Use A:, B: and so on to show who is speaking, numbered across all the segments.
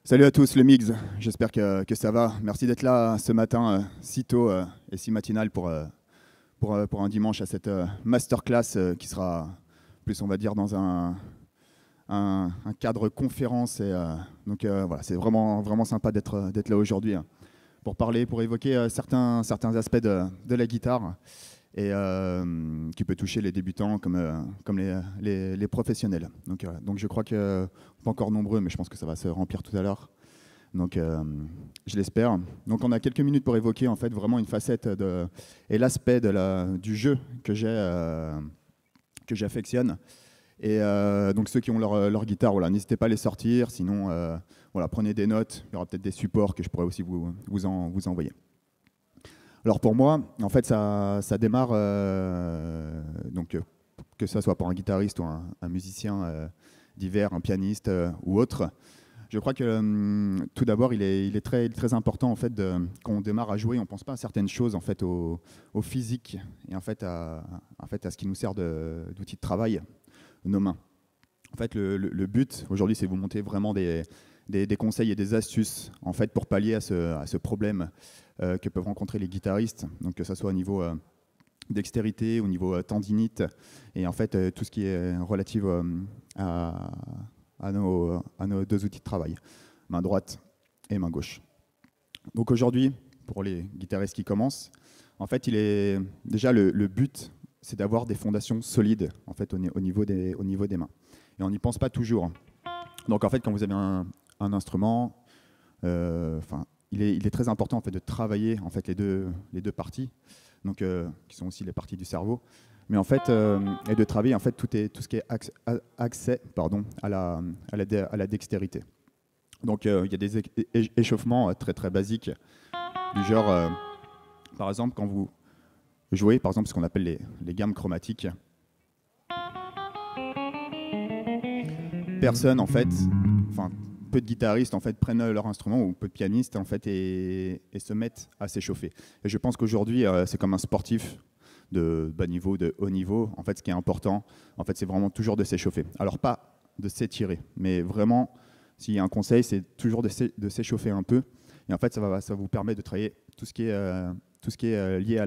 A: Salut à tous, le Mix, j'espère que ça va. Merci d'être là ce matin si tôt et si matinal pour un dimanche à cette masterclass qui sera plus, on va dire, dans un cadre conférence. Donc voilà, c'est vraiment sympa d'être là aujourd'hui pour parler, pour évoquer certains aspects de la guitare et qui peut toucher les débutants comme les professionnels. Donc je crois que, pas encore nombreux, mais je pense que ça va se remplir tout à l'heure. Donc je l'espère. Donc on a quelques minutes pour évoquer en fait vraiment une facette et l'aspect du jeu que j'affectionne. Et donc ceux qui ont leur guitare, voilà, n'hésitez pas à les sortir, sinon voilà, prenez des notes, il y aura peut-être des supports que je pourrais aussi vous envoyer. Alors pour moi, en fait, ça démarre, donc, que ce soit pour un guitariste ou un musicien divers, un pianiste ou autre. Je crois que tout d'abord, il est très important en fait, quand on démarre à jouer, on ne pense pas à certaines choses, en fait, au physique et en fait, à ce qui nous sert d'outil de travail, nos mains. En fait, le but aujourd'hui, c'est de vous montrer vraiment des conseils et des astuces en fait, pour pallier à ce problème que peuvent rencontrer les guitaristes, donc que ce soit au niveau dextérité, au niveau tendinite, et en fait tout ce qui est relatif à nos deux outils de travail, main droite et main gauche. Donc aujourd'hui, pour les guitaristes qui commencent, en fait, déjà le but, c'est d'avoir des fondations solides en fait, au niveau des mains. Et on n'y pense pas toujours. Donc en fait, quand vous avez un instrument, il est très important en fait, de travailler en fait, les deux parties, donc, qui sont aussi les parties du cerveau. Mais en fait, et de travailler en fait, tout ce qui est accès à la dextérité. Donc il y a des échauffements très basiques, du genre, par exemple, quand vous jouez, par exemple, ce qu'on appelle les gammes chromatiques. Personne, en fait, peu de guitaristes en fait, prennent leur instrument, ou peu de pianistes en fait, et se mettent à s'échauffer. Et je pense qu'aujourd'hui, c'est comme un sportif de bas niveau, de haut niveau. En fait, ce qui est important, en fait, c'est vraiment toujours de s'échauffer. Alors pas de s'étirer, mais vraiment, s'il y a un conseil, c'est toujours de s'échauffer un peu. Et en fait, ça va vous permettre de travailler tout ce qui est lié à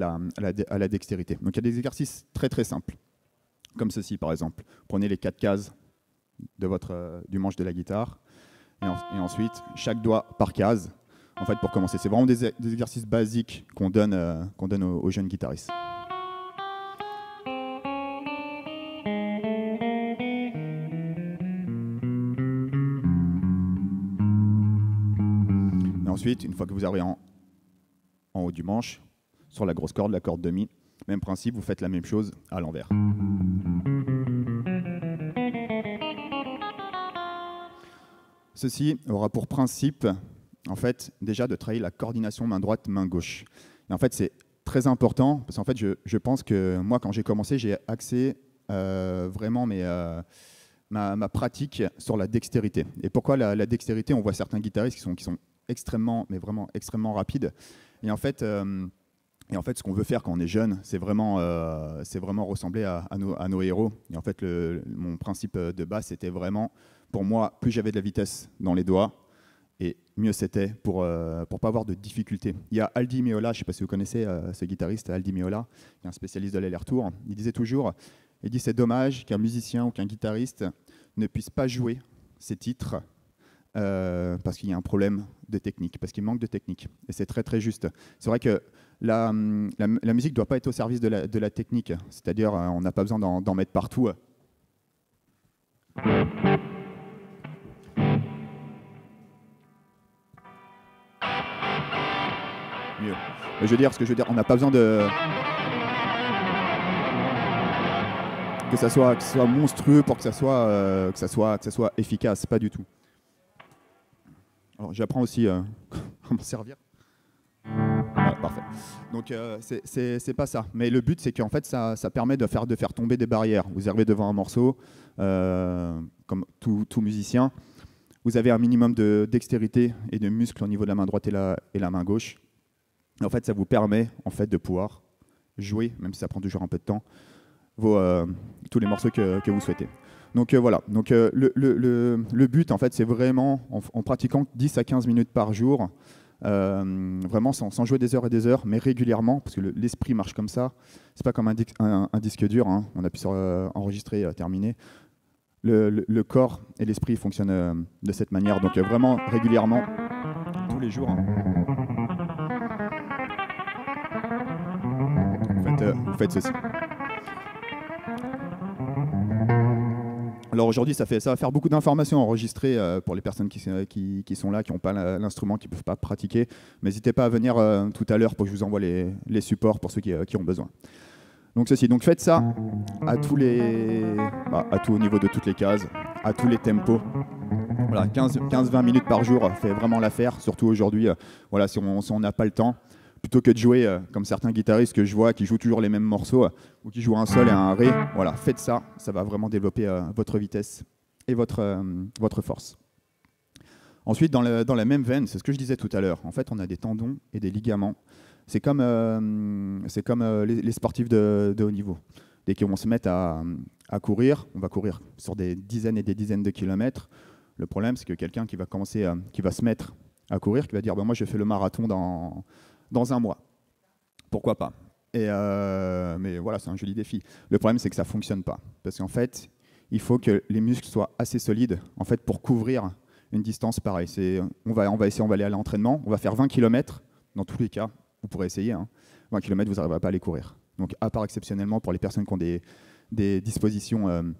A: la dextérité. Donc il y a des exercices très simples, comme ceci par exemple. Prenez les 4 cases du manche de la guitare, et ensuite chaque doigt par case, en fait, pour commencer. C'est vraiment des exercices basiques qu'on donne aux jeunes guitaristes. Et ensuite, une fois que vous arrivez en haut du manche, sur la grosse corde, la corde de mi, même principe, vous faites la même chose à l'envers. Ceci aura pour principe, en fait, déjà de travailler la coordination main droite, main gauche. Et en fait, c'est très important, parce qu'en fait, je pense que moi, quand j'ai commencé, j'ai axé vraiment ma pratique sur la dextérité. Et pourquoi la dextérité? On voit certains guitaristes qui sont extrêmement, mais vraiment extrêmement rapides. Et en fait, ce qu'on veut faire quand on est jeune, c'est vraiment ressembler à nos héros. Et en fait, mon principe de base, c'était vraiment, pour moi, plus j'avais de la vitesse dans les doigts, et mieux c'était pour pas avoir de difficultés. Il y a Aldi Meola, je ne sais pas si vous connaissez ce guitariste, Aldi Meola, qui est un spécialiste de l'aller-retour. Il disait toujours, c'est dommage qu'un musicien ou qu'un guitariste ne puisse pas jouer ses titres parce qu'il y a un problème de technique, parce qu'il manque de technique. Et c'est très juste. C'est vrai que la musique ne doit pas être au service de la technique, c'est-à-dire on n'a pas besoin d'en mettre partout. Mieux. Ce que je veux dire, on n'a pas besoin que ça soit monstrueux pour que ça soit efficace, pas du tout. Alors j'apprends aussi à m'en servir. Voilà, parfait. Donc c'est pas ça. Mais le but, c'est qu'en fait, ça permet de faire tomber des barrières. Vous arrivez devant un morceau, comme tout musicien, vous avez un minimum de dextérité et de muscles au niveau de la main droite et la main gauche. Et en fait, ça vous permet en fait, de pouvoir jouer, même si ça prend toujours un peu de temps, tous les morceaux que vous souhaitez. Donc voilà, donc, le but en fait c'est vraiment en pratiquant 10 à 15 minutes par jour, vraiment sans jouer des heures et des heures, mais régulièrement, parce que l'esprit marche comme ça, c'est pas comme un disque dur, hein. On appuie sur enregistrer, terminer. Le corps et l'esprit fonctionnent de cette manière, donc vraiment régulièrement, tous les jours, hein. Vous faites ceci. Alors aujourd'hui, ça va faire beaucoup d'informations enregistrées pour les personnes qui sont là, qui n'ont pas l'instrument, qui ne peuvent pas pratiquer. Mais n'hésitez pas à venir tout à l'heure pour que je vous envoie les supports pour ceux qui ont besoin. Donc ceci, donc faites ça à tout au niveau de toutes les cases, à tous les tempos. Voilà, 15-20 minutes par jour fait vraiment l'affaire, surtout aujourd'hui, voilà, si on n'a pas le temps. Plutôt que de jouer comme certains guitaristes que je vois qui jouent toujours les mêmes morceaux ou qui jouent un sol et un ré, voilà, faites ça, ça va vraiment développer votre vitesse et votre force. Ensuite, dans la même veine, c'est ce que je disais tout à l'heure, en fait on a des tendons et des ligaments. C'est comme les sportifs de haut niveau. Dès qu'on se met à courir, on va courir sur des dizaines et des dizaines de kilomètres. Le problème, c'est que quelqu'un qui va se mettre à courir, qui va dire moi je fais le marathon dans un mois. Pourquoi pas? Mais voilà, c'est un joli défi. Le problème, c'est que ça ne fonctionne pas. Parce qu'en fait, il faut que les muscles soient assez solides en fait, pour couvrir une distance pareille. On va aller à l'entraînement, on va faire 20 km. Dans tous les cas, vous pourrez essayer. 20 km, vous n'arriverez pas à les courir. Donc, à part exceptionnellement pour les personnes qui ont des dispositions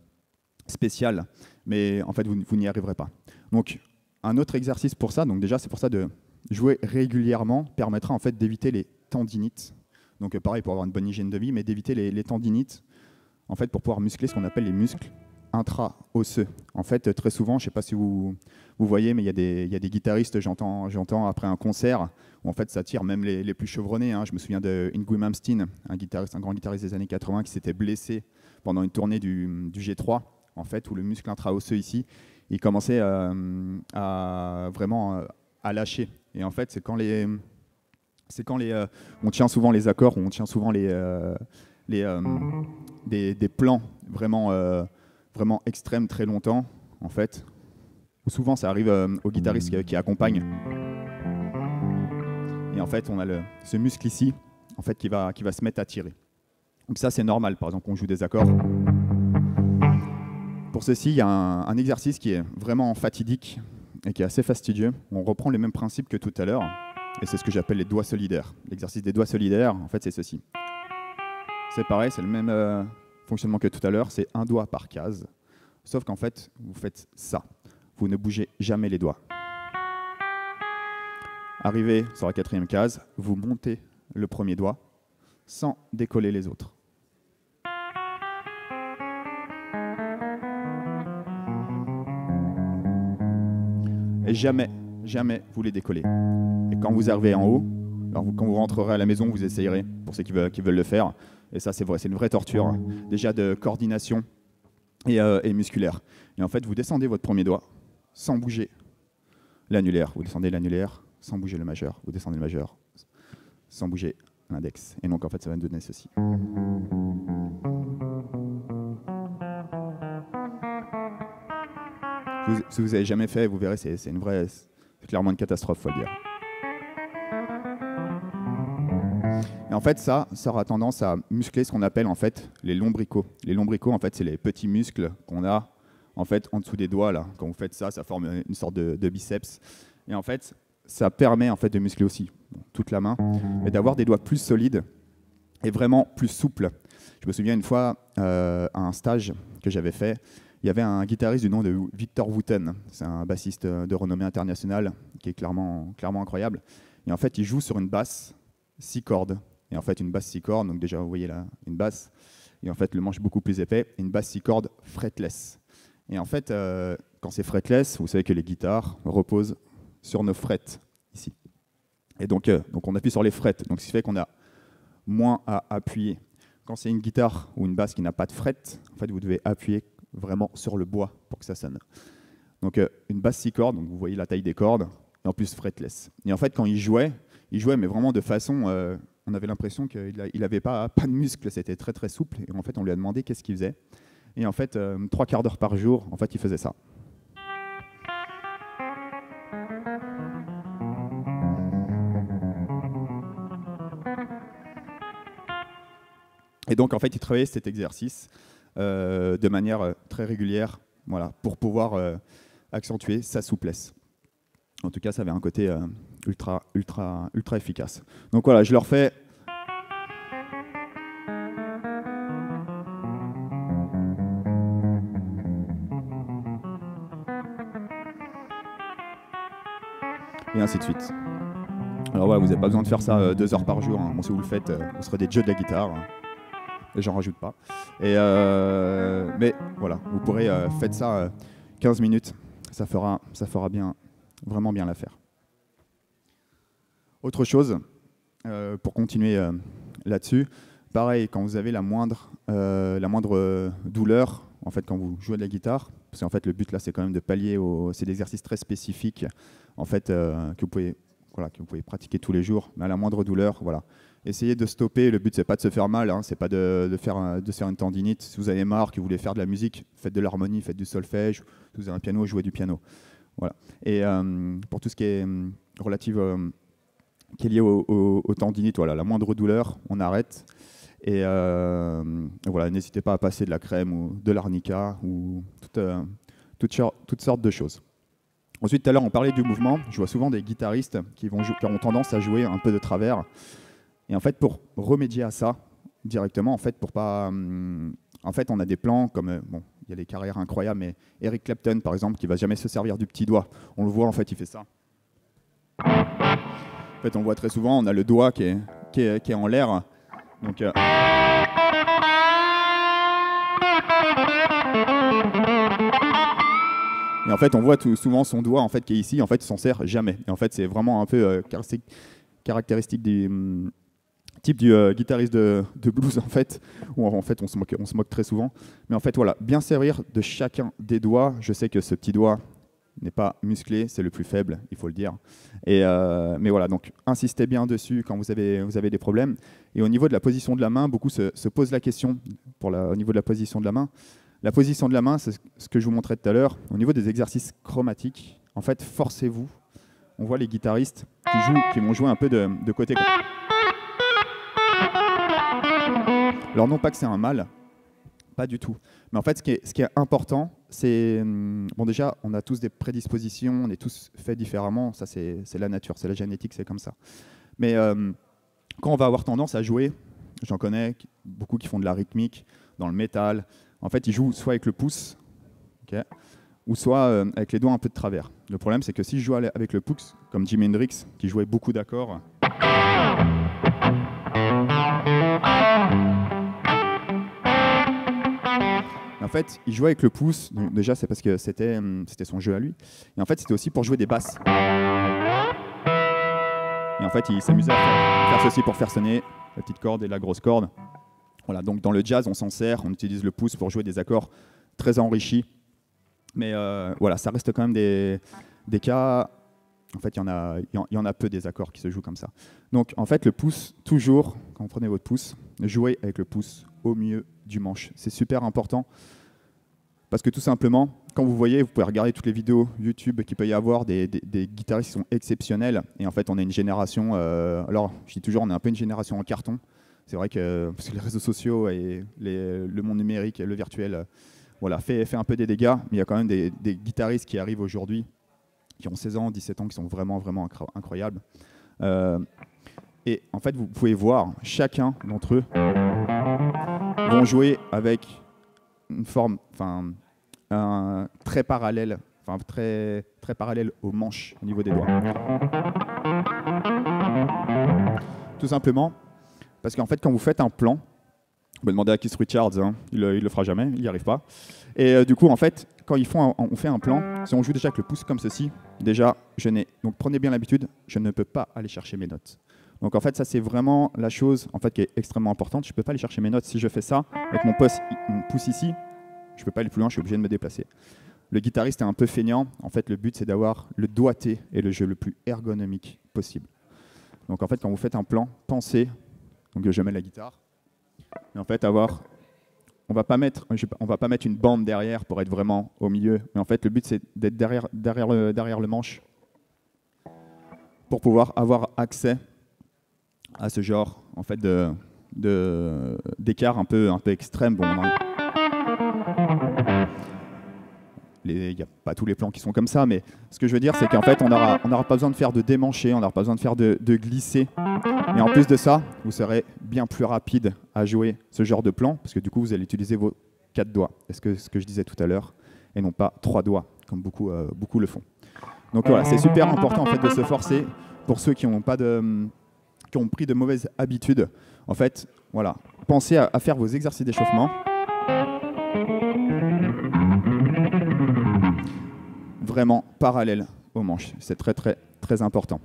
A: spéciales, mais en fait, vous n'y arriverez pas. Donc, un autre exercice pour ça, donc déjà, c'est pour ça de jouer régulièrement permettra en fait d'éviter les tendinites. Donc pareil pour avoir une bonne hygiène de vie, mais d'éviter les tendinites en fait pour pouvoir muscler ce qu'on appelle les muscles intra-osseux. En fait, très souvent, je ne sais pas si vous voyez, mais il y a des guitaristes, j'entends après un concert où en fait ça tire même les plus chevronnés. Je me souviens de Yngwie Malmsteen, un grand guitariste des années 80 qui s'était blessé pendant une tournée du G3, en fait, où le muscle intra-osseux ici, il commençait à vraiment à lâcher. Et en fait, c'est quand on tient souvent les accords, on tient souvent des plans vraiment extrêmes très longtemps, en fait. Ou souvent, ça arrive aux guitaristes qui accompagnent. Et en fait, on a ce muscle ici, en fait, qui va se mettre à tirer. Donc ça, c'est normal. Par exemple, on joue des accords. Pour ceci, il y a un exercice qui est vraiment fatidique et qui est assez fastidieux. On reprend les mêmes principes que tout à l'heure, et c'est ce que j'appelle les doigts solidaires. L'exercice des doigts solidaires, en fait, c'est ceci. C'est pareil, c'est le même fonctionnement que tout à l'heure, c'est un doigt par case, sauf qu'en fait, vous faites ça. Vous ne bougez jamais les doigts. Arrivé sur la 4e case, vous montez le premier doigt sans décoller les autres. Et jamais vous les décollez. Et quand vous arrivez en haut, quand vous rentrerez à la maison, vous essayerez, pour ceux qui veulent le faire. Et ça, c'est vrai, c'est une vraie torture, déjà de coordination et musculaire. Et en fait, vous descendez votre premier doigt sans bouger l'annulaire. Vous descendez l'annulaire sans bouger le majeur. Vous descendez le majeur sans bouger l'index. Et donc, en fait, ça va nous donner ceci. Si vous n'avez jamais fait, vous verrez, c'est clairement une catastrophe, faut le dire. Et en fait, ça aura tendance à muscler ce qu'on appelle en fait les lombricaux. Les lombricaux, en fait, c'est les petits muscles qu'on a en fait en dessous des doigts là. Quand vous faites ça, ça forme une sorte de biceps. Et en fait, ça permet en fait de muscler aussi toute la main et d'avoir des doigts plus solides et vraiment plus souples. Je me souviens une fois à un stage que j'avais fait. Il y avait un guitariste du nom de Victor Wooten. C'est un bassiste de renommée internationale qui est clairement incroyable. Et en fait, il joue sur une basse 6 cordes. Et en fait, une basse 6 cordes, donc déjà, vous voyez là, une basse. Et en fait, le manche est beaucoup plus épais. Et une basse 6 cordes fretless. Et en fait, quand c'est fretless, vous savez que les guitares reposent sur nos frettes, ici. Et donc on appuie sur les frettes. Donc, ce qui fait qu'on a moins à appuyer. Quand c'est une guitare ou une basse qui n'a pas de frettes, en fait, vous devez appuyer vraiment sur le bois pour que ça sonne. Donc une basse 6 cordes, donc vous voyez la taille des cordes, et en plus fretless. Et en fait, quand il jouait mais vraiment de façon, on avait l'impression qu'il n'avait pas de muscles, c'était très très souple. Et en fait, on lui a demandé qu'est-ce qu'il faisait. Et en fait, 3/4 d'heure par jour, en fait, il faisait ça. Et donc, en fait, il travaillait cet exercice de manière très régulière, voilà, pour pouvoir accentuer sa souplesse. En tout cas, ça avait un côté ultra efficace. Donc voilà, je le refais. Et ainsi de suite. Alors voilà, vous n'avez pas besoin de faire ça 2 heures par jour. Hein. Bon, si vous le faites, vous serez des dieux de la guitare. Hein. Et j'en rajoute pas. Et mais voilà, vous pourrez faire ça 15 minutes. Ça fera bien, vraiment bien l'affaire. Autre chose, pour continuer là-dessus, pareil, quand vous avez la moindre douleur, en fait, quand vous jouez de la guitare, parce qu'en fait, le but là, c'est quand même de pallier c'est des exercices très spécifiques, en fait, que vous pouvez pratiquer tous les jours, mais à la moindre douleur, voilà. Essayez de stopper, le but c'est pas de se faire mal, hein, c'est pas de faire une tendinite. Si vous avez marre, que vous voulez faire de la musique, faites de l'harmonie, faites du solfège, si vous avez un piano, jouez du piano. Voilà. Et pour tout ce qui est qui est lié au tendinite, voilà, la moindre douleur, on arrête. Et voilà, n'hésitez pas à passer de la crème ou de l'arnica ou toutes sortes de choses. Ensuite, tout à l'heure, on parlait du mouvement. Je vois souvent des guitaristes qui ont tendance à jouer un peu de travers. Et en fait, pour remédier à ça directement, en fait, on a des plans comme bon, il y a des carrières incroyables, mais Eric Clapton, par exemple, qui va jamais se servir du petit doigt. On le voit, en fait, il fait ça. En fait, on voit très souvent, on a le doigt qui est en l'air. Donc, et en fait, on voit souvent son doigt en fait, qui est ici, en fait, il s'en sert jamais. Et en fait, c'est vraiment un peu caractéristique des type du guitariste de blues, en fait, où en fait, on se moque très souvent. Mais en fait, voilà, bien servir de chacun des doigts. Je sais que ce petit doigt n'est pas musclé, c'est le plus faible, il faut le dire. Mais voilà, donc insistez bien dessus quand vous avez des problèmes. Et au niveau de la position de la main, beaucoup se posent la question au niveau de la position de la main. La position de la main, c'est ce que je vous montrais tout à l'heure. Au niveau des exercices chromatiques, en fait, forcez-vous. On voit les guitaristes qui vont jouer un peu de côté. Alors non pas que c'est un mal, pas du tout. Mais en fait, ce qui est important, c'est... Bon déjà, on a tous des prédispositions, on est tous faits différemment, ça c'est la nature, c'est la génétique, c'est comme ça. Mais quand on va avoir tendance à jouer, j'en connais beaucoup qui font de la rythmique, dans le métal, en fait ils jouent soit avec le pouce, okay, ou soit avec les doigts un peu de travers. Le problème c'est que si je joue avec le pouce, comme Jimi Hendrix, qui jouait beaucoup d'accords, en fait, il jouait avec le pouce. Donc déjà, c'est parce que c'était son jeu à lui. Et en fait, c'était aussi pour jouer des basses. Et en fait, il s'amusait à faire ceci pour faire sonner la petite corde et la grosse corde. Voilà. Donc dans le jazz, on s'en sert. On utilise le pouce pour jouer des accords très enrichis. Mais voilà, ça reste quand même des cas. En fait, il y en a peu des accords qui se jouent comme ça. Donc, en fait, le pouce, toujours, quand vous prenez votre pouce, jouez avec le pouce au milieu du manche. C'est super important parce que tout simplement, quand vous voyez, vous pouvez regarder toutes les vidéos YouTube qu'il peut y avoir des guitaristes qui sont exceptionnels. Et en fait, on est une génération, alors je dis toujours, on est un peu une génération en carton. C'est vrai que parce que les réseaux sociaux et le monde numérique et le virtuel voilà, fait un peu des dégâts. Mais il y a quand même des guitaristes qui arrivent aujourd'hui, qui ont 16 ans, 17 ans, qui sont vraiment, vraiment incroyables. Et en fait, vous pouvez voir, chacun d'entre eux vont jouer avec une forme très parallèle, très, très parallèle aux manches au niveau des doigts. Tout simplement parce qu'en fait, quand vous faites un plan, vous pouvez demander à Keith Richards, hein, il le fera jamais, il n'y arrive pas. Et du coup, en fait, quand on fait un plan, si on joue déjà avec le pouce comme ceci, déjà, donc prenez bien l'habitude, je ne peux pas aller chercher mes notes. Donc en fait, ça c'est vraiment la chose en fait, qui est extrêmement importante. Je ne peux pas aller chercher mes notes. Si je fais ça avec mon pouce ici, je ne peux pas aller plus loin, je suis obligé de me déplacer. Le guitariste est un peu feignant. En fait, le but c'est d'avoir le doigté et le jeu le plus ergonomique possible. Donc en fait, quand vous faites un plan, pensez, donc je mets la guitare, et en fait avoir on va pas mettre une bande derrière pour être vraiment au milieu. Mais en fait, le but, c'est d'être derrière le manche pour pouvoir avoir accès à ce genre en fait, d'écart un peu extrême. Bon, il n'y a pas tous les plans qui sont comme ça, mais ce que je veux dire, c'est qu'en fait, on n'aura pas besoin de faire de démancher, on n'aura pas besoin de faire de glisser. Et en plus de ça, vous serez bien plus rapide à jouer ce genre de plan, parce que du coup, vous allez utiliser vos 4 doigts, ce que je disais tout à l'heure, et non pas 3 doigts, comme beaucoup le font. Donc voilà, c'est super important en fait, de se forcer pour ceux qui ont pris de mauvaises habitudes. En fait, voilà, pensez à faire vos exercices d'échauffement. Vraiment parallèle aux manches. C'est très, très, très important.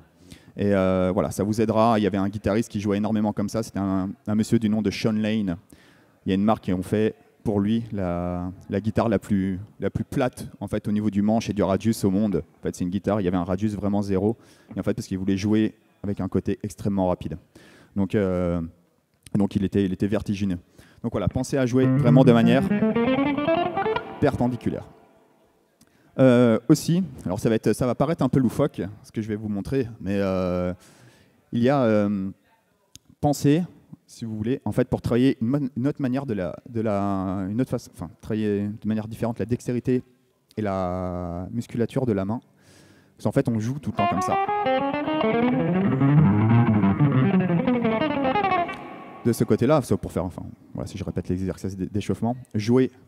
A: Et voilà, ça vous aidera. Il y avait un guitariste qui jouait énormément comme ça. C'était un monsieur du nom de Sean Lane. Il y a une marque qui ont fait pour lui la guitare la plus plate en fait, au niveau du manche et du radius au monde. En fait, c'est une guitare, il y avait un radius vraiment zéro. Et en fait, parce qu'il voulait jouer avec un côté extrêmement rapide. Donc il était vertigineux. Donc voilà, pensez à jouer vraiment de manière perpendiculaire. Aussi, alors ça va paraître un peu loufoque, ce que je vais vous montrer, mais il y a penser, si vous voulez, en fait, pour travailler une autre manière une autre façon, enfin, travailler de manière différente la dextérité et la musculature de la main. Parce qu'en fait, on joue tout le temps comme ça. De ce côté-là, sauf pour faire, enfin, voilà, si je répète l'exercice d'échauffement,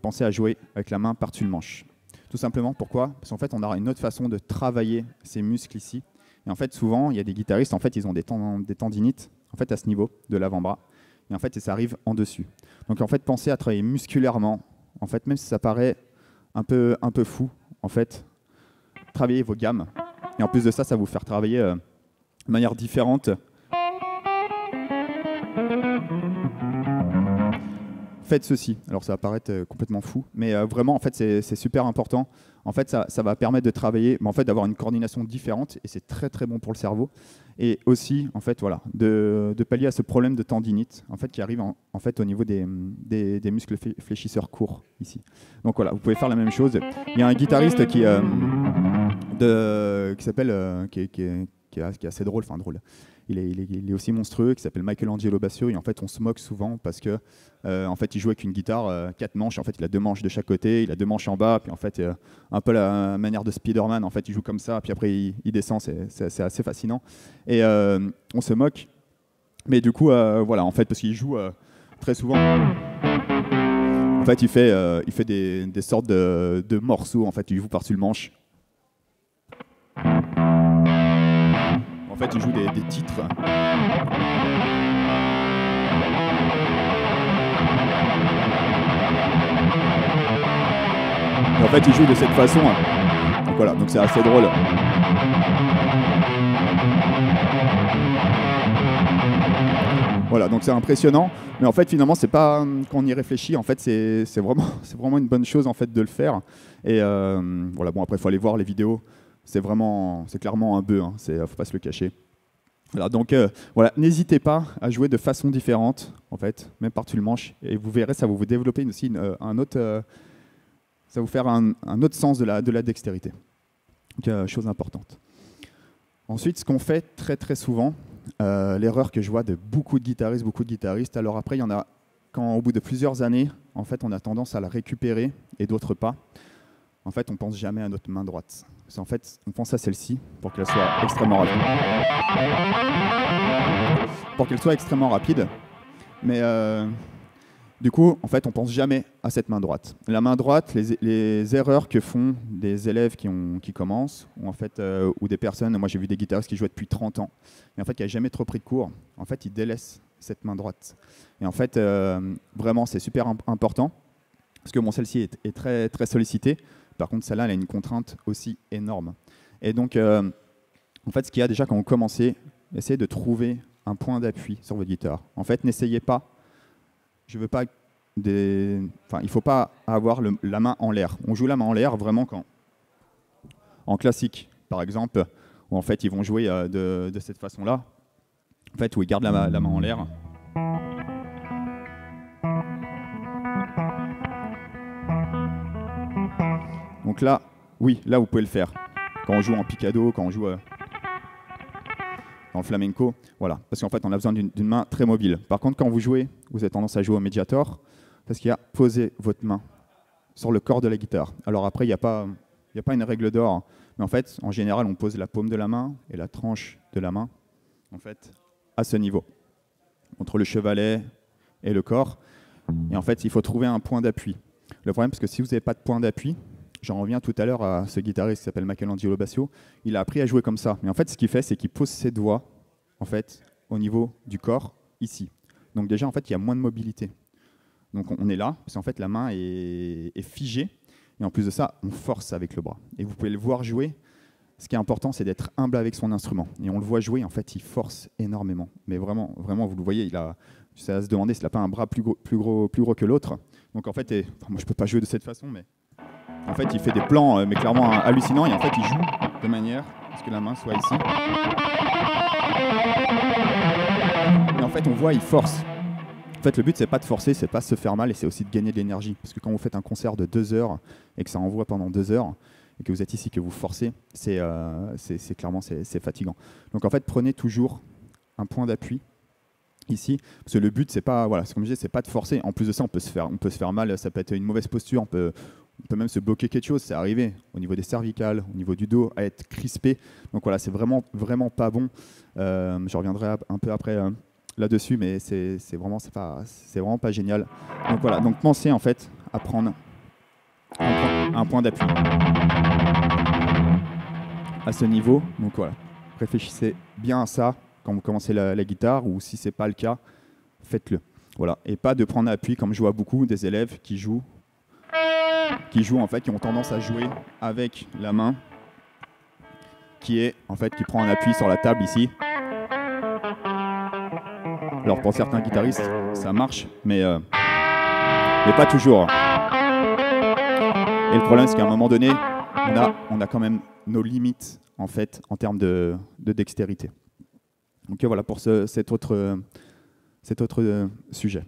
A: pensez à jouer avec la main par-dessus le manche. Tout simplement, pourquoi? Parce qu'en fait, on aura une autre façon de travailler ces muscles ici. Et en fait, souvent, il y a des guitaristes, en fait, ils ont des tendinites en fait, à ce niveau de l'avant-bras. Et en fait, ça arrive en dessus. Donc, en fait, pensez à travailler musculairement. En fait, même si ça paraît un peu fou, en fait, travaillez vos gammes. Et en plus de ça, ça va vous faire travailler de manière différente. Faites ceci. Alors ça va paraître complètement fou, mais vraiment en fait c'est super important. En fait ça va permettre de travailler, mais en fait d'avoir une coordination différente et c'est très très bon pour le cerveau. Et aussi en fait voilà de pallier à ce problème de tendinite en fait qui arrive en fait au niveau des muscles fléchisseurs courts ici. Donc voilà, vous pouvez faire la même chose. Il y a un guitariste qui s'appelle qui est assez drôle, enfin drôle. Il est aussi monstrueux, qui s'appelle Michelangelo Bassio, et en fait on se moque souvent parce que en fait il joue avec une guitare 4 manches, en fait il a 2 manches de chaque côté, il a 2 manches en bas, puis en fait un peu la manière de Spider-Man, en fait il joue comme ça, puis après il descend, c'est assez fascinant. Et on se moque, mais du coup voilà, en fait parce qu'il joue très souvent, en fait il fait des sortes de morceaux, en fait il joue par-dessus le manche. En fait, il joue des titres. Et en fait, il joue de cette façon. Donc voilà, donc c'est assez drôle. Voilà, donc c'est impressionnant. Mais en fait, finalement, c'est pas quand on y réfléchit. En fait, c'est vraiment une bonne chose en fait de le faire. Et voilà, bon après, il faut aller voir les vidéos. C'est clairement un bœuf, hein, faut pas se le cacher. Voilà, donc voilà, n'hésitez pas à jouer de façon différente, en fait, même par-dessus le manche, et vous verrez, ça va vous développer aussi ça va vous faire un autre sens de la dextérité. Donc, chose importante. Ensuite, ce qu'on fait très très souvent, l'erreur que je vois de beaucoup de guitaristes, alors après, il y en a, quand au bout de plusieurs années, en fait, on a tendance à la récupérer, et d'autres pas. En fait, on pense jamais à notre main droite. Parce qu'en fait, on pense à celle-ci pour qu'elle soit extrêmement rapide. Mais du coup, en fait, on pense jamais à cette main droite. La main droite, les erreurs que font des élèves qui commencent, ou des personnes, moi j'ai vu des guitaristes qui jouent depuis 30 ans, et en fait, qui n'avaient jamais trop pris de cours, en fait, ils délaissent cette main droite. Et en fait, vraiment, c'est super important, parce que celle-ci est très, très sollicitée. Par contre, celle-là, elle a une contrainte aussi énorme. Et donc, en fait, ce qu'il y a déjà quand vous commencez, essayez de trouver un point d'appui sur votre guitare. En fait, n'essayez pas. Il ne faut pas avoir la main en l'air. On joue la main en l'air vraiment quand, en classique, par exemple, où en fait, ils vont jouer de cette façon-là, en fait, où ils gardent la main en l'air. Donc là, oui, là vous pouvez le faire. Quand on joue en picado, quand on joue dans le flamenco, voilà. Parce qu'en fait, on a besoin d'une main très mobile. Par contre, quand vous jouez, vous avez tendance à jouer au mediator, parce qu'il y a poser votre main sur le corps de la guitare. Alors après, il n'y a pas une règle d'or, mais en fait, en général, on pose la paume de la main et la tranche de la main, en fait, à ce niveau, entre le chevalet et le corps. Et en fait, il faut trouver un point d'appui. Le problème, c'est que si vous n'avez pas de point d'appui, j'en reviens tout à l'heure à ce guitariste qui s'appelle Michelangelo Bassio, il a appris à jouer comme ça. Mais en fait, ce qu'il fait, c'est qu'il pose ses doigts en fait, au niveau du corps, ici. Donc déjà, en fait, il y a moins de mobilité. Donc on est là, parce qu'en fait, la main est figée. Et en plus de ça, on force avec le bras. Et vous pouvez le voir jouer. Ce qui est important, c'est d'être humble avec son instrument. Et on le voit jouer, en fait, il force énormément. Mais vraiment, vraiment, vous le voyez, c'est à se demander s'il n'a pas un bras plus gros que l'autre. Donc en fait, moi je ne peux pas jouer de cette façon, mais en fait, il fait des plans, mais clairement hallucinants. Et en fait, il joue de manière à ce que la main soit ici. Et en fait, on voit, il force. En fait, le but, c'est pas de forcer, c'est pas se faire mal, et c'est aussi de gagner de l'énergie. Parce que quand vous faites un concert de 2 heures et que ça envoie pendant 2 heures, et que vous êtes ici, que vous forcez, c'est clairement c'est fatigant. Donc en fait, prenez toujours un point d'appui ici, parce que le but, c'est pas, voilà, comme je disais, c'est pas de forcer. En plus de ça, on peut se faire mal, ça peut être une mauvaise posture, on peut même se bloquer quelque chose, c'est arrivé au niveau des cervicales, au niveau du dos, à être crispé. Donc voilà, c'est vraiment, vraiment pas bon. Je reviendrai un peu après là-dessus, mais c'est vraiment pas génial. Donc voilà, donc pensez en fait à prendre un point d'appui à ce niveau. Donc voilà, réfléchissez bien à ça quand vous commencez la guitare, ou si c'est pas le cas, faites-le. Voilà, et pas de prendre appui comme je vois beaucoup des élèves qui jouent en fait, qui ont tendance à jouer avec la main qui prend un appui sur la table ici. Alors pour certains guitaristes, ça marche, mais pas toujours. Et le problème, c'est qu'à un moment donné, on a quand même nos limites en fait en termes de dextérité. Donc voilà pour cet autre sujet.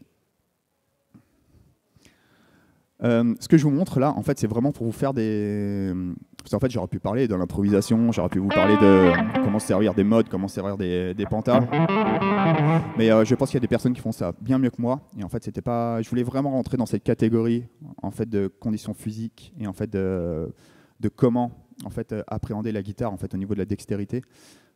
A: Ce que je vous montre là, en fait, c'est vraiment pour vous faire des... Parce qu'en fait, j'aurais pu parler de l'improvisation, j'aurais pu vous parler de comment se servir des modes, comment se servir des pentas. Mais je pense qu'il y a des personnes qui font ça bien mieux que moi. Et en fait, c'était pas... Je voulais vraiment rentrer dans cette catégorie en fait, de conditions physiques et en fait, de comment en fait, appréhender la guitare en fait, au niveau de la dextérité.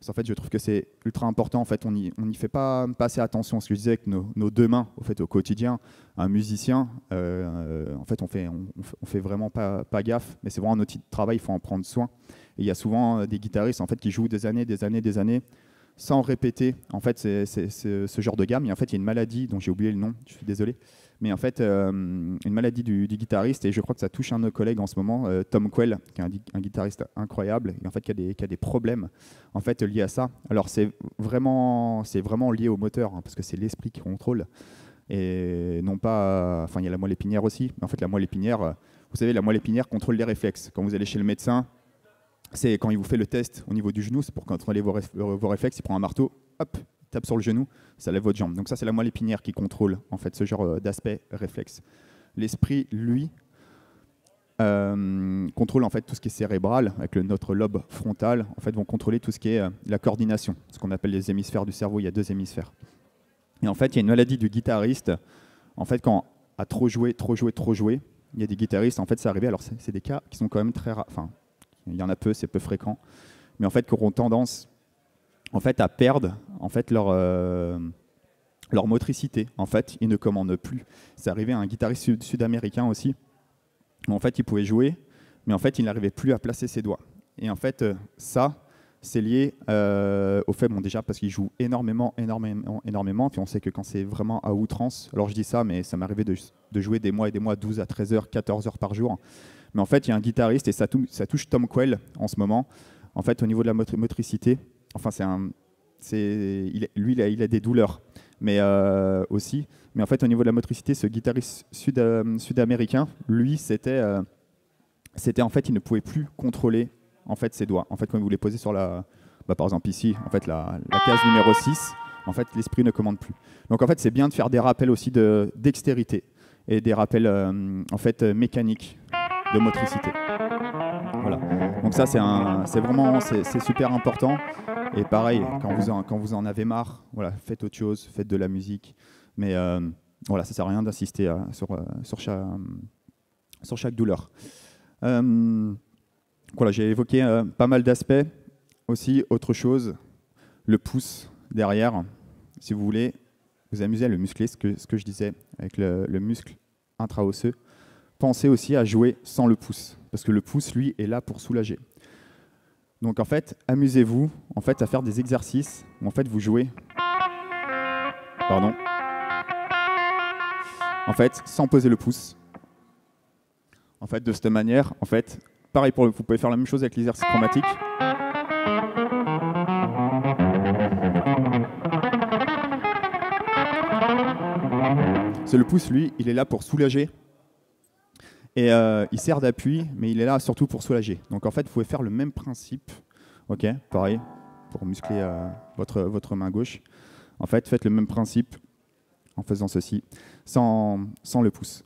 A: Parce qu'en fait, je trouve que c'est ultra important. En fait, on n'y fait pas assez attention. Ce que je disais, que nos 2 mains, au fait, au quotidien, un musicien, en fait, on fait vraiment pas gaffe. Mais c'est vraiment un outil de travail, il faut en prendre soin. Et il y a souvent des guitaristes en fait, qui jouent des années, sans répéter en fait, ce genre de gamme. Et en fait, il y a une maladie dont j'ai oublié le nom, je suis désolé. Mais en fait, une maladie du guitariste, et je crois que ça touche un de nos collègues en ce moment, Tom Quell, qui est un guitariste incroyable, et en fait qui a des problèmes en fait, liés à ça. Alors c'est vraiment lié au moteur, hein, parce que c'est l'esprit qui contrôle, et non pas... Enfin, il y a la moelle épinière aussi, mais en fait la moelle épinière, vous savez, la moelle épinière contrôle les réflexes. Quand vous allez chez le médecin, c'est quand il vous fait le test au niveau du genou, c'est pour contrôler vos réflexes, il prend un marteau, hop, tape sur le genou, ça lève votre jambe. Donc ça, c'est la moelle épinière qui contrôle en fait, ce genre d'aspect réflexe. L'esprit, lui, contrôle en fait, tout ce qui est cérébral, avec notre lobe frontal, en fait, vont contrôler tout ce qui est la coordination, ce qu'on appelle les hémisphères du cerveau. Il y a 2 hémisphères. Et en fait, il y a une maladie du guitariste. En fait, quand à trop jouer, il y a des guitaristes, en fait, c'est arrivé. Alors, c'est des cas qui sont quand même très rares. Enfin, il y en a peu, c'est peu fréquent. Mais en fait, qui auront tendance en fait, à perdre en fait, leur motricité. En fait, ils ne commandent plus. C'est arrivé à un guitariste sud-américain aussi. En fait, il pouvait jouer, mais en fait, il n'arrivait plus à placer ses doigts. Et en fait, ça, c'est lié au fait, bon, déjà parce qu'il joue énormément. Puis on sait que quand c'est vraiment à outrance, alors je dis ça, mais ça m'est arrivé de jouer des mois et des mois, 12 à 13 heures, 14 heures par jour. Mais en fait, il y a un guitariste, et ça touche Tom Quell en ce moment, en fait, au niveau de la motricité. Enfin, il a des douleurs, mais aussi. Mais en fait, au niveau de la motricité, ce guitariste sud-américain, lui, c'était en fait, il ne pouvait plus contrôler en fait ses doigts. En fait, quand il voulait poser sur par exemple ici, en fait, la case numéro 6, en fait, l'esprit ne commande plus. Donc, en fait, c'est bien de faire des rappels aussi de dextérité et des rappels en fait mécaniques de motricité. Donc ça, c'est super important. Et pareil, quand vous en avez marre, voilà, faites autre chose, faites de la musique. Mais voilà, ça ne sert à rien d'insister sur chaque douleur. Voilà, j'ai évoqué pas mal d'aspects. Aussi, autre chose, le pouce derrière. Si vous voulez vous amuser à le muscler, ce que je disais avec le muscle intra-osseux, pensez aussi à jouer sans le pouce. Parce que le pouce, lui, est là pour soulager. Donc en fait, amusez-vous en fait, à faire des exercices où en fait, vous jouez. Pardon. En fait, sans poser le pouce. En fait, de cette manière, en fait, pareil, vous pouvez faire la même chose avec l'exercice chromatique. C'est le pouce, lui, il est là pour soulager. Et il sert d'appui, mais il est là surtout pour soulager. Donc en fait, vous pouvez faire le même principe, ok, pareil, pour muscler votre main gauche. En fait, faites le même principe en faisant ceci, sans le pouce.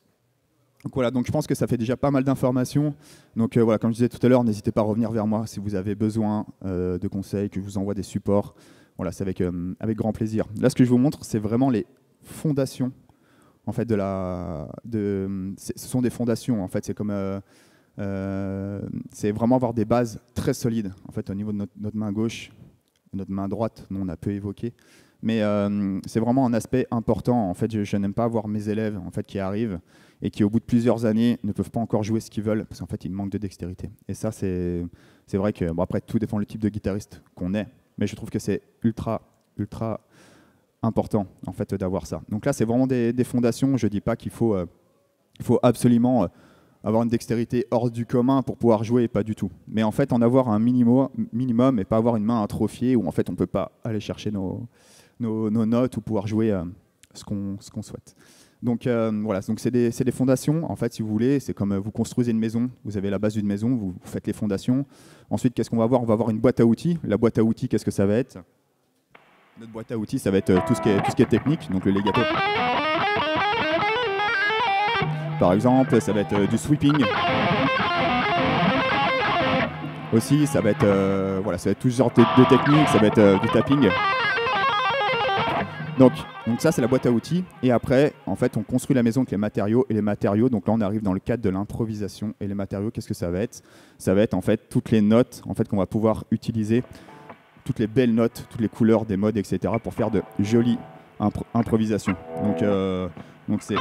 A: Donc voilà, donc je pense que ça fait déjà pas mal d'informations. Donc voilà, comme je disais tout à l'heure, n'hésitez pas à revenir vers moi si vous avez besoin de conseils, que je vous envoie des supports. Voilà, c'est avec grand plaisir. Là, ce que je vous montre, c'est vraiment les fondations. En fait, ce sont des fondations. En fait, c'est comme, c'est vraiment avoir des bases très solides. En fait, au niveau de notre main gauche, notre main droite, nous on a peu évoqué. Mais c'est vraiment un aspect important. En fait, je n'aime pas voir mes élèves en fait qui arrivent et qui, au bout de plusieurs années, ne peuvent pas encore jouer ce qu'ils veulent parce qu'en fait, ils manquent de dextérité. Et ça, c'est vrai que, bon, après, tout dépend du type de guitariste qu'on est. Mais je trouve que c'est ultra important en fait d'avoir ça. Donc là, c'est vraiment des fondations. Je dis pas qu'il faut absolument avoir une dextérité hors du commun pour pouvoir jouer, pas du tout. Mais en fait, en avoir un minimum et pas avoir une main atrophiée où en fait on peut pas aller chercher nos notes ou pouvoir jouer ce qu'on souhaite. Donc voilà, donc c'est des fondations. En fait, si vous voulez, c'est comme vous construisez une maison. Vous avez la base d'une maison, vous faites les fondations. Ensuite, qu'est-ce qu'on va avoir? On va avoir une boîte à outils. La boîte à outils, qu'est-ce que ça va être? Notre boîte à outils, ça va être tout ce qui est technique, donc le legato. Par exemple, ça va être du sweeping. Aussi, ça va être voilà, ça va être tout genre de techniques, ça va être du tapping. Donc ça, c'est la boîte à outils. Et après, en fait, on construit la maison avec les matériaux. Et les matériaux, donc là, on arrive dans le cadre de l'improvisation. Et les matériaux, qu'est-ce que ça va être? Ça va être en fait toutes les notes en fait, qu'on va pouvoir utiliser, toutes les belles notes, toutes les couleurs des modes, etc. pour faire de jolies improvisations. Donc c'est...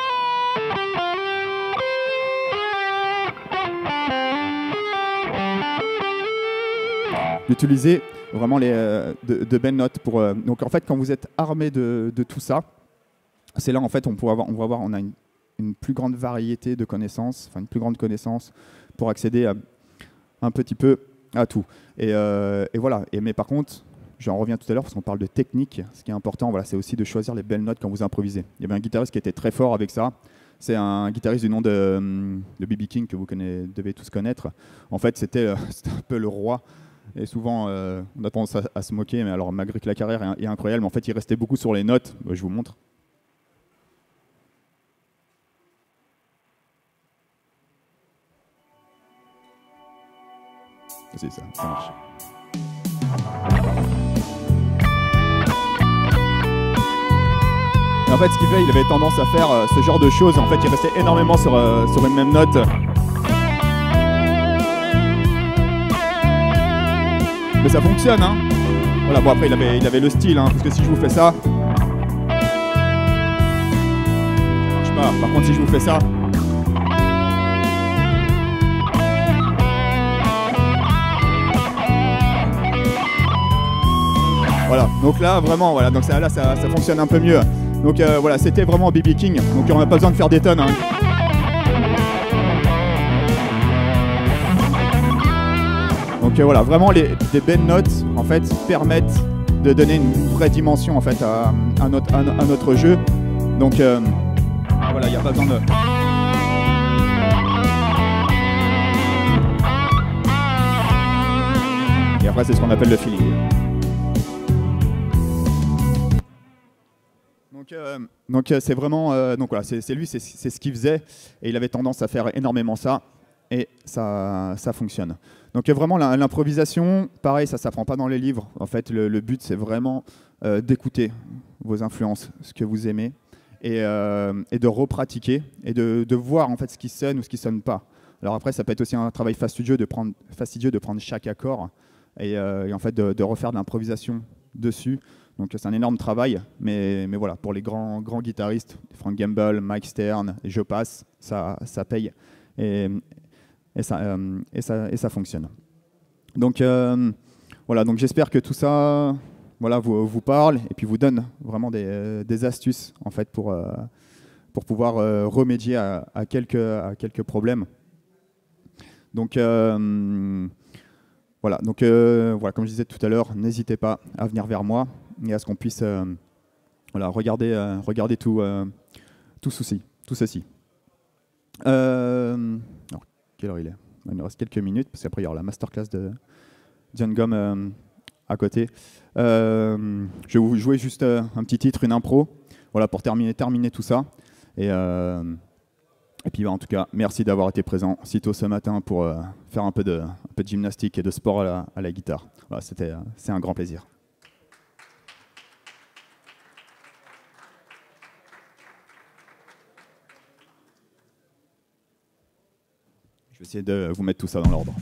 A: d'utiliser vraiment de belles notes. Donc en fait, quand vous êtes armé de tout ça, c'est là en fait on a une plus grande variété de connaissances, enfin une plus grande connaissance pour accéder un petit peu à tout. Et voilà. Mais par contre, j'en reviens tout à l'heure parce qu'on parle de technique. Ce qui est important, voilà, c'est aussi de choisir les belles notes quand vous improvisez. Il y avait un guitariste qui était très fort avec ça. C'est un guitariste du nom de B.B. King que vous devez tous connaître. En fait, c'était un peu le roi. Et souvent, on a tendance à se moquer, mais alors malgré que la carrière est incroyable, mais en fait, il restait beaucoup sur les notes. Je vous montre. C'est ça, ça marche. Et en fait, ce qu'il fait, il avait tendance à faire ce genre de choses. En fait, il restait énormément sur une même note. Mais ça fonctionne, hein. Voilà, bon après il avait le style, hein, parce que si je vous fais ça, ça marche pas. Par contre, si je vous fais ça, voilà. Donc là, vraiment, voilà. Donc ça fonctionne un peu mieux. Donc voilà, c'était vraiment B.B. King. Donc on n'a pas besoin de faire des tonnes, hein. Donc voilà, vraiment des belles notes en fait permettent de donner une vraie dimension en fait à notre jeu. Donc voilà, il n'y a pas besoin de... Et après c'est ce qu'on appelle le feeling. Donc c'est vraiment donc voilà, c'est lui, c'est ce qu'il faisait et il avait tendance à faire énormément ça et ça fonctionne. Donc vraiment l'improvisation, pareil, ça s'apprend pas dans les livres. En fait, le but c'est vraiment d'écouter vos influences, ce que vous aimez, et de repratiquer et de voir en fait ce qui sonne ou ce qui sonne pas. Alors après, ça peut être aussi un travail fastidieux de prendre chaque accord et en fait de refaire de l'improvisation dessus. Donc c'est un énorme travail, mais voilà, pour les grands guitaristes, Frank Gamble, Mike Stern, et je passe, ça paye et ça fonctionne. Donc voilà, donc j'espère que tout ça voilà, vous parle et puis vous donne vraiment des astuces en fait, pour pouvoir remédier à quelques problèmes. Donc voilà, comme je disais tout à l'heure, n'hésitez pas à venir vers moi et à ce qu'on puisse voilà, regarder tout ceci. Alors, quelle heure il est? Il nous reste quelques minutes, parce qu'après il y aura la masterclass de John Gum à côté. Je vais vous jouer juste un petit titre, une impro, voilà, pour terminer tout ça. Et puis en tout cas, merci d'avoir été présent si tôt ce matin pour faire un peu de gymnastique et de sport à la guitare. Voilà, c'est un grand plaisir. Je vais essayer de vous mettre tout ça dans l'ordre.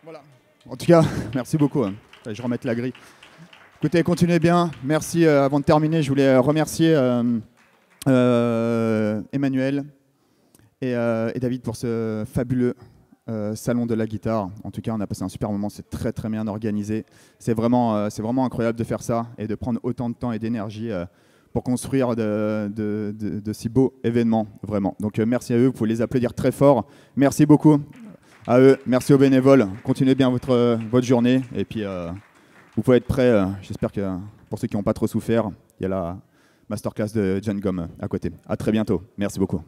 A: Voilà. En tout cas, merci beaucoup. Je remette la grille. Écoutez, continuez bien. Merci. Avant de terminer, je voulais remercier Emmanuel et David pour ce fabuleux salon de la guitare. En tout cas, on a passé un super moment. C'est très très bien organisé. C'est vraiment incroyable de faire ça et de prendre autant de temps et d'énergie pour construire de si beaux événements, vraiment. Donc merci à eux. Vous pouvez les applaudir très fort. Merci beaucoup à eux. Merci aux bénévoles. Continuez bien votre journée. Et puis, vous pouvez être prêts. J'espère que pour ceux qui n'ont pas trop souffert, il y a la masterclass de John Gomm à côté. À très bientôt. Merci beaucoup.